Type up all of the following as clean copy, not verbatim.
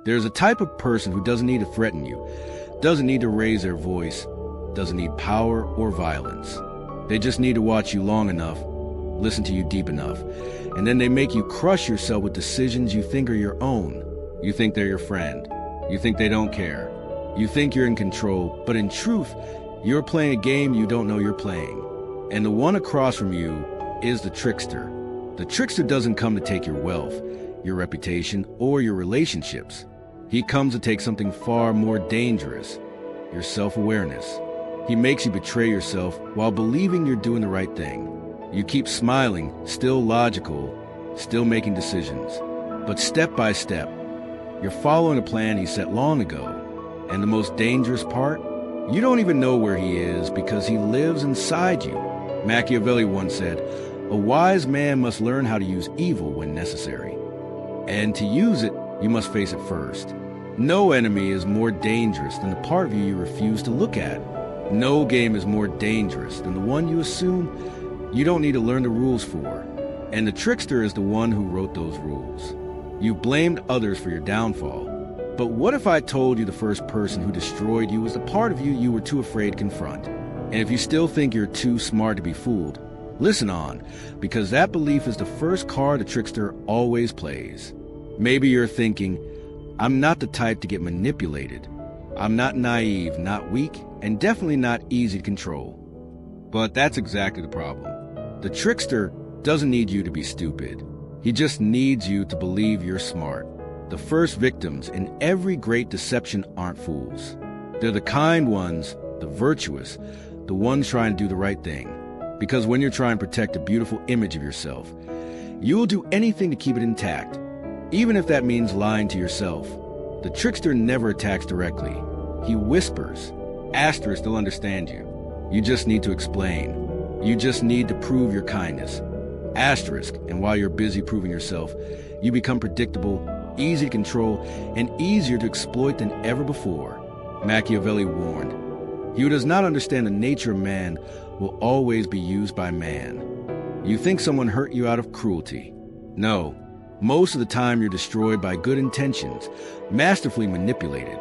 There's a type of person who doesn't need to threaten you, doesn't need to raise their voice, doesn't need power or violence. They just need to watch you long enough, listen to you deep enough, and then they make you crush yourself with decisions you think are your own. You think they're your friend. You think they don't care. You think you're in control, but in truth, you're playing a game you don't know you're playing. And the one across from you is the trickster. The trickster doesn't come to take your wealth, your reputation, or your relationships. He comes to take something far more dangerous, your self-awareness. He makes you betray yourself while believing you're doing the right thing. You keep smiling, still logical, still making decisions. But step by step, you're following a plan he set long ago. And the most dangerous part? You don't even know where he is because he lives inside you. Machiavelli once said, "A wise man must learn how to use evil when necessary. And to use it, you must face it first." No enemy is more dangerous than the part of you refuse to look at. No game is more dangerous than the one you assume you don't need to learn the rules for. And the trickster is the one who wrote those rules. You blamed others for your downfall. But what if I told you the first person who destroyed you was the part of you were too afraid to confront? And if you still think you're too smart to be fooled, listen on, because that belief is the first card the trickster always plays. Maybe you're thinking, I'm not the type to get manipulated. I'm not naive, not weak, and definitely not easy to control. But that's exactly the problem. The trickster doesn't need you to be stupid. He just needs you to believe you're smart. The first victims in every great deception aren't fools. They're the kind ones, the virtuous, the ones trying to do the right thing. Because when you're trying to protect a beautiful image of yourself, you will do anything to keep it intact, even if that means lying to yourself. The trickster never attacks directly. He whispers. Asterisk, they'll understand you. You just need to explain. You just need to prove your kindness. Asterisk, and while you're busy proving yourself, you become predictable, easy to control, and easier to exploit than ever before. Machiavelli warned, "He who does not understand the nature of man will always be used by man." You think someone hurt you out of cruelty. No, most of the time you're destroyed by good intentions, masterfully manipulated.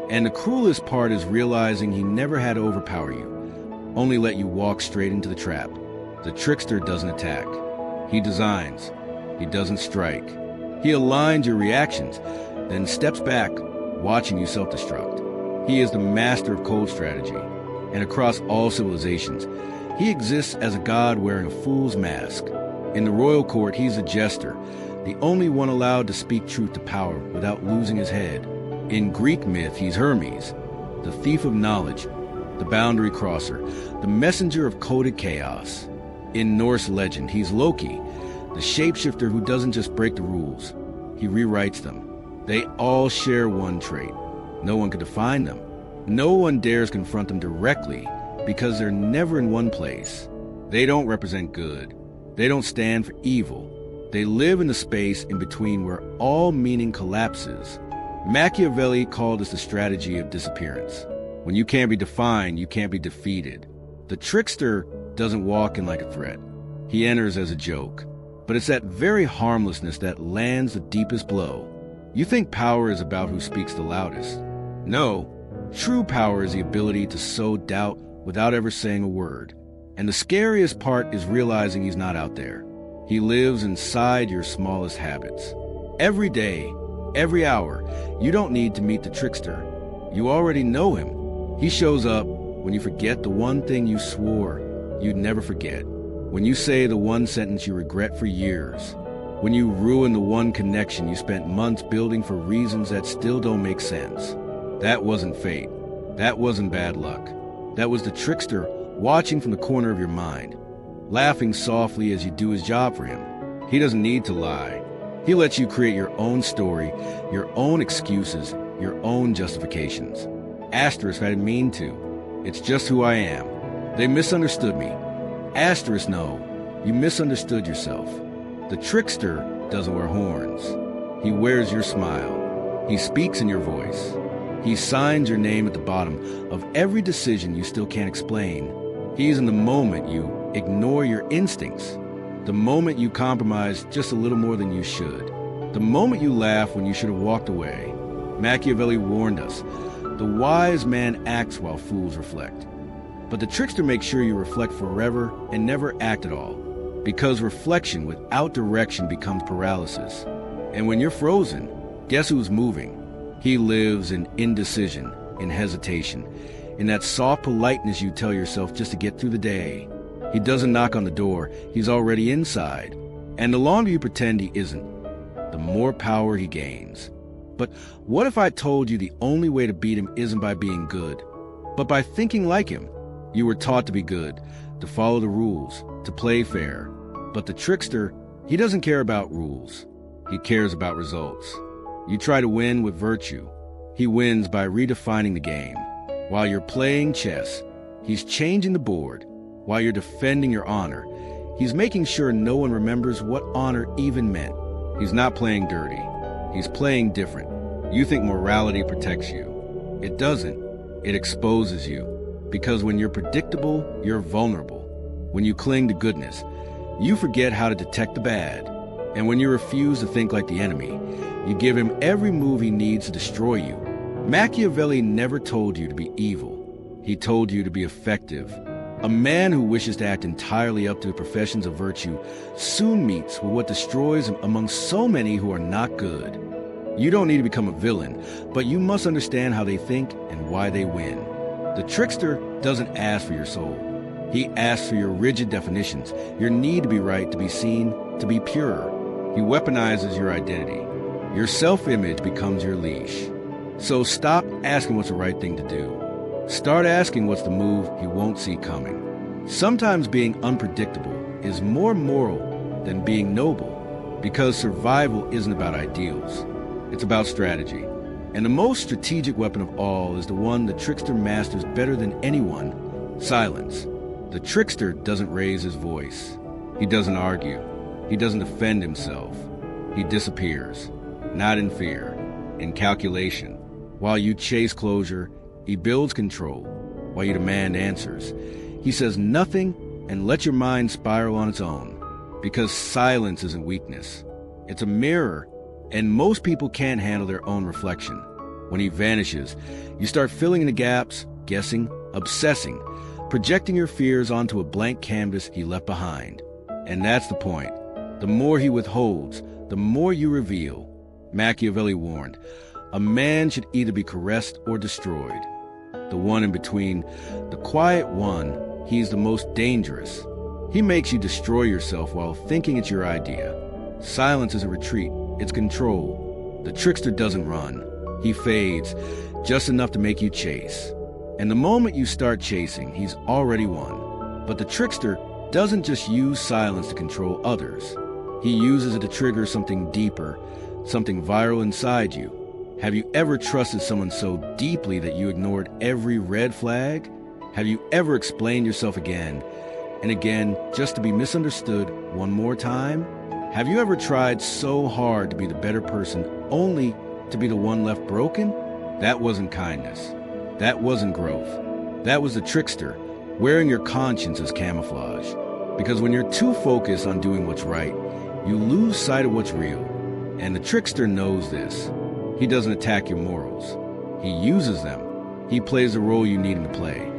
And the cruelest part is realizing he never had to overpower you, only let you walk straight into the trap. The trickster doesn't attack. He designs. He doesn't strike. He aligns your reactions, then steps back, watching you self-destruct. He is the master of cold strategy, and across all civilizations, he exists as a god wearing a fool's mask. In the royal court, he's a jester, the only one allowed to speak truth to power without losing his head. In Greek myth, he's Hermes, the thief of knowledge, the boundary crosser, the messenger of coded chaos. In Norse legend, he's Loki, the shapeshifter who doesn't just break the rules, he rewrites them. They all share one trait. No one can define them. No one dares confront them directly because they're never in one place. They don't represent good. They don't stand for evil. They live in the space in between where all meaning collapses. Machiavelli called this the strategy of disappearance. When you can't be defined, you can't be defeated. The trickster doesn't walk in like a threat. He enters as a joke. But it's that very harmlessness that lands the deepest blow. You think power is about who speaks the loudest. No, true power is the ability to sow doubt without ever saying a word. And the scariest part is realizing he's not out there. He lives inside your smallest habits. Every day, every hour, you don't need to meet the trickster. You already know him. He shows up when you forget the one thing you swore you'd never forget. When you say the one sentence you regret for years. When you ruin the one connection you spent months building for reasons that still don't make sense. That wasn't fate. That wasn't bad luck. That was the trickster watching from the corner of your mind, laughing softly as you do his job for him. He doesn't need to lie. He lets you create your own story, your own excuses, your own justifications. Asterisk, I didn't mean to. It's just who I am. They misunderstood me. Asterisk, no. You misunderstood yourself. The trickster doesn't wear horns. He wears your smile. He speaks in your voice. He signs your name at the bottom of every decision you still can't explain. He's in the moment you ignore your instincts. The moment you compromise just a little more than you should. The moment you laugh when you should have walked away. Machiavelli warned us, the wise man acts while fools reflect. But the trickster makes sure you reflect forever and never act at all, because reflection without direction becomes paralysis. And when you're frozen, guess who's moving? He lives in indecision, in hesitation, in that soft politeness you tell yourself just to get through the day. He doesn't knock on the door, he's already inside. And the longer you pretend he isn't, the more power he gains. But what if I told you the only way to beat him isn't by being good, but by thinking like him? You were taught to be good, to follow the rules, to play fair. But the trickster, he doesn't care about rules. He cares about results. You try to win with virtue. He wins by redefining the game. While you're playing chess, he's changing the board. While you're defending your honor, he's making sure no one remembers what honor even meant. He's not playing dirty. He's playing different. You think morality protects you. It doesn't. It exposes you. Because when you're predictable, you're vulnerable. When you cling to goodness, you forget how to detect the bad. And when you refuse to think like the enemy, you give him every move he needs to destroy you. Machiavelli never told you to be evil. He told you to be effective. A man who wishes to act entirely up to the professions of virtue soon meets with what destroys him among so many who are not good. You don't need to become a villain, but you must understand how they think and why they win. The trickster doesn't ask for your soul. He asks for your rigid definitions, your need to be right, to be seen, to be pure. He weaponizes your identity. Your self-image becomes your leash. So stop asking what's the right thing to do. Start asking what's the move he won't see coming. Sometimes being unpredictable is more moral than being noble, because survival isn't about ideals. It's about strategy. And the most strategic weapon of all is the one the trickster masters better than anyone: silence. The trickster doesn't raise his voice. He doesn't argue. He doesn't defend himself. He disappears, not in fear, in calculation. While you chase closure, he builds control. While you demand answers, he says nothing and lets your mind spiral on its own. Because silence isn't weakness. It's a mirror, and most people can't handle their own reflection. When he vanishes, you start filling in the gaps, guessing, obsessing, projecting your fears onto a blank canvas he left behind. And that's the point. The more he withholds, the more you reveal. Machiavelli warned, a man should either be caressed or destroyed. The one in between, the quiet one, he's the most dangerous. He makes you destroy yourself while thinking it's your idea. Silence is a retreat, it's control. The trickster doesn't run. He fades, just enough to make you chase. And the moment you start chasing, he's already won. But the trickster doesn't just use silence to control others. He uses it to trigger something deeper, something viral inside you. Have you ever trusted someone so deeply that you ignored every red flag? Have you ever explained yourself again and again just to be misunderstood one more time? Have you ever tried so hard to be the better person only to be the one left broken? That wasn't kindness. That wasn't growth. That was the trickster, wearing your conscience as camouflage. Because when you're too focused on doing what's right, you lose sight of what's real. And the trickster knows this. He doesn't attack your morals. He uses them. He plays the role you need him to play.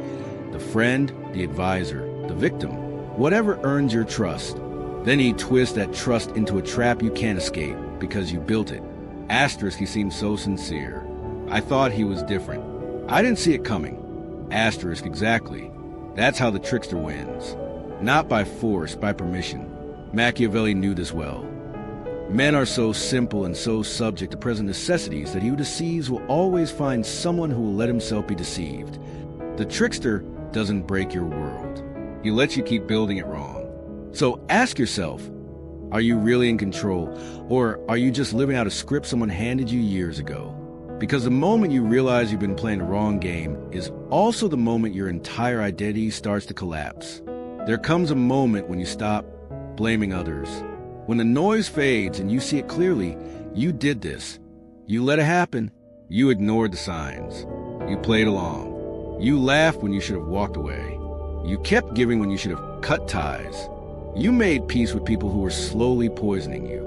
The friend, the advisor, the victim, whatever earns your trust. Then he twists that trust into a trap you can't escape because you built it. Asterisk, he seems so sincere. I thought he was different. I didn't see it coming. Asterisk, exactly. That's how the trickster wins. Not by force, by permission. Machiavelli knew this well. Men are so simple and so subject to present necessities that he who deceives will always find someone who will let himself be deceived. The trickster doesn't break your world. He lets you keep building it wrong. So ask yourself, are you really in control, or are you just living out a script someone handed you years ago? Because the moment you realize you've been playing the wrong game is also the moment your entire identity starts to collapse. There comes a moment when you stop blaming others. When the noise fades and you see it clearly, you did this. You let it happen. You ignored the signs. You played along. You laughed when you should have walked away. You kept giving when you should have cut ties. You made peace with people who were slowly poisoning you.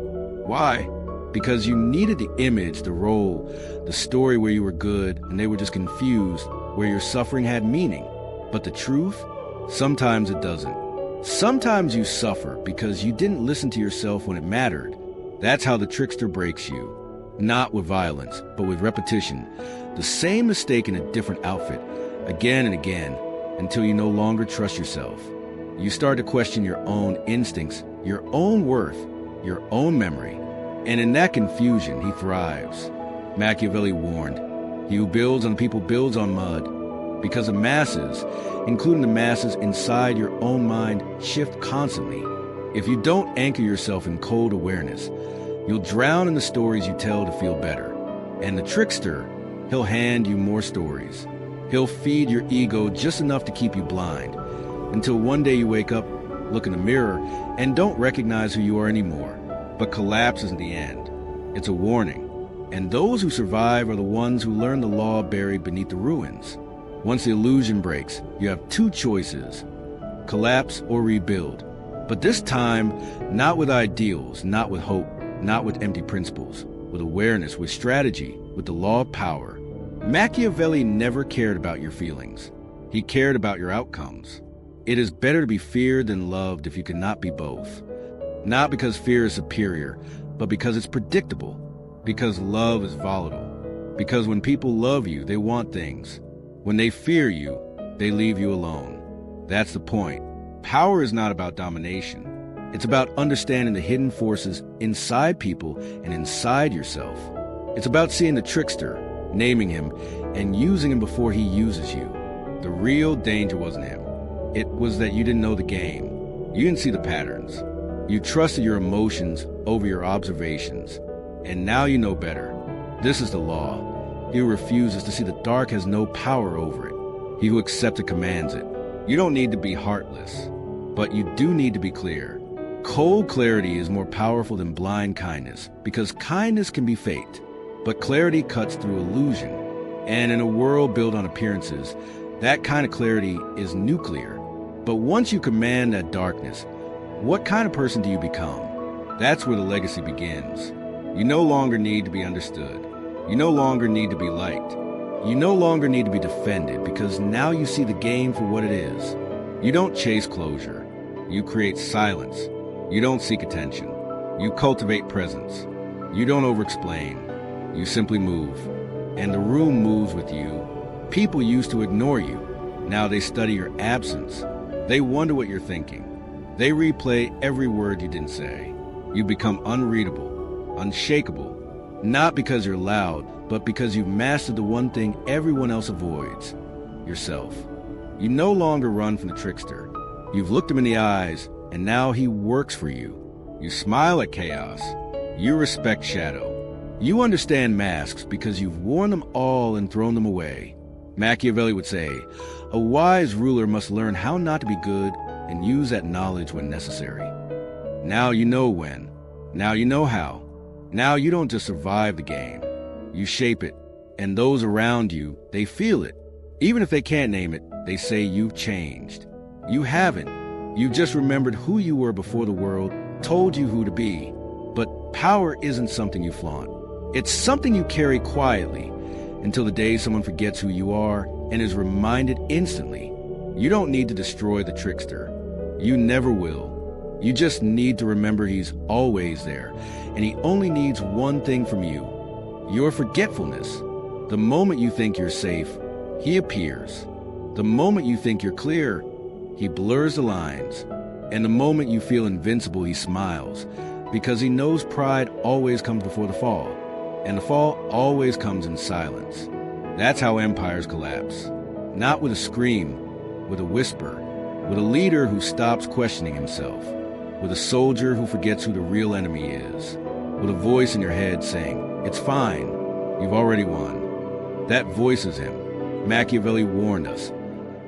Why? because you needed the image, the role, the story where you were good and they were just confused, where your suffering had meaning. But the truth? Sometimes it doesn't. Sometimes you suffer because you didn't listen to yourself when it mattered. That's how the trickster breaks you. Not with violence, but with repetition. The same mistake in a different outfit, again and again, until you no longer trust yourself. You start to question your own instincts, your own worth, your own memory. And in that confusion, he thrives. Machiavelli warned, "He who builds on people builds on mud." Because the masses, including the masses inside your own mind, shift constantly. If you don't anchor yourself in cold awareness, you'll drown in the stories you tell to feel better. And the trickster, he'll hand you more stories. He'll feed your ego just enough to keep you blind, until one day you wake up, look in the mirror, and don't recognize who you are anymore. But collapse isn't the end. It's a warning. And those who survive are the ones who learn the law buried beneath the ruins. Once the illusion breaks, you have two choices: collapse or rebuild. But this time, not with ideals, not with hope, not with empty principles, with awareness, with strategy, with the law of power. Machiavelli never cared about your feelings. He cared about your outcomes. It is better to be feared than loved if you cannot be both. Not because fear is superior, but because it's predictable. Because love is volatile. Because when people love you, they want things. When they fear you, they leave you alone. That's the point. Power is not about domination. It's about understanding the hidden forces inside people and inside yourself. It's about seeing the trickster, naming him, and using him before he uses you. The real danger wasn't him. It was that you didn't know the game. You didn't see the patterns. You trusted your emotions over your observations. And now you know better. This is the law. He who refuses to see the dark has no power over it. He who accepts it commands it. You don't need to be heartless, but you do need to be clear. Cold clarity is more powerful than blind kindness, because kindness can be faked, but clarity cuts through illusion. And in a world built on appearances, that kind of clarity is nuclear. But once you command that darkness, what kind of person do you become? That's where the legacy begins. You no longer need to be understood. You no longer need to be liked. You no longer need to be defended, because now you see the game for what it is. You don't chase closure. You create silence. You don't seek attention. You cultivate presence. You don't over-explain. You simply move. And the room moves with you. People used to ignore you. Now they study your absence. They wonder what you're thinking. They replay every word you didn't say. You become unreadable, unshakable, not because you're loud, but because you've mastered the one thing everyone else avoids: yourself. You no longer run from the trickster. You've looked him in the eyes, and now he works for you. You smile at chaos. You respect shadow. You understand masks because you've worn them all and thrown them away. Machiavelli would say, a wise ruler must learn how not to be good and use that knowledge when necessary. Now you know when. Now you know how. Now you don't just survive the game. You shape it. And those around you, they feel it. Even if they can't name it, they say you've changed. You haven't. You just remembered who you were before the world told you who to be. But power isn't something you flaunt. It's something you carry quietly until the day someone forgets who you are and is reminded instantly. You don't need to destroy the trickster. You never will. You just need to remember he's always there, and he only needs one thing from you: your forgetfulness. The moment you think you're safe, he appears. The moment you think you're clear, he blurs the lines. And the moment you feel invincible, he smiles, because he knows pride always comes before the fall, and the fall always comes in silence. That's how empires collapse. Not with a scream, with a whisper, with a leader who stops questioning himself, with a soldier who forgets who the real enemy is, with a voice in your head saying, "It's fine, you've already won." That voice is him. Machiavelli warned us.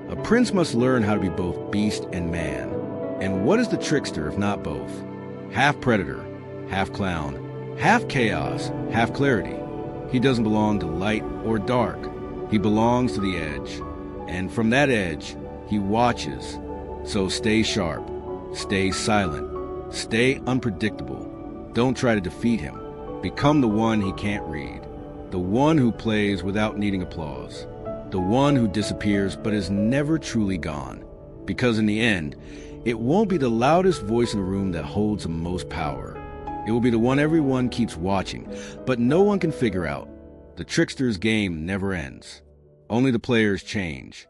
A prince must learn how to be both beast and man. And what is the trickster if not both? Half predator, half clown, half chaos, half clarity. He doesn't belong to light or dark. He belongs to the edge. And from that edge, he watches. So stay sharp, stay silent, stay unpredictable. Don't try to defeat him. Become the one he can't read, the one who plays without needing applause, the one who disappears but is never truly gone. Because in the end, it won't be the loudest voice in the room that holds the most power. It will be the one everyone keeps watching, but no one can figure out. The trickster's game never ends. Only the players change.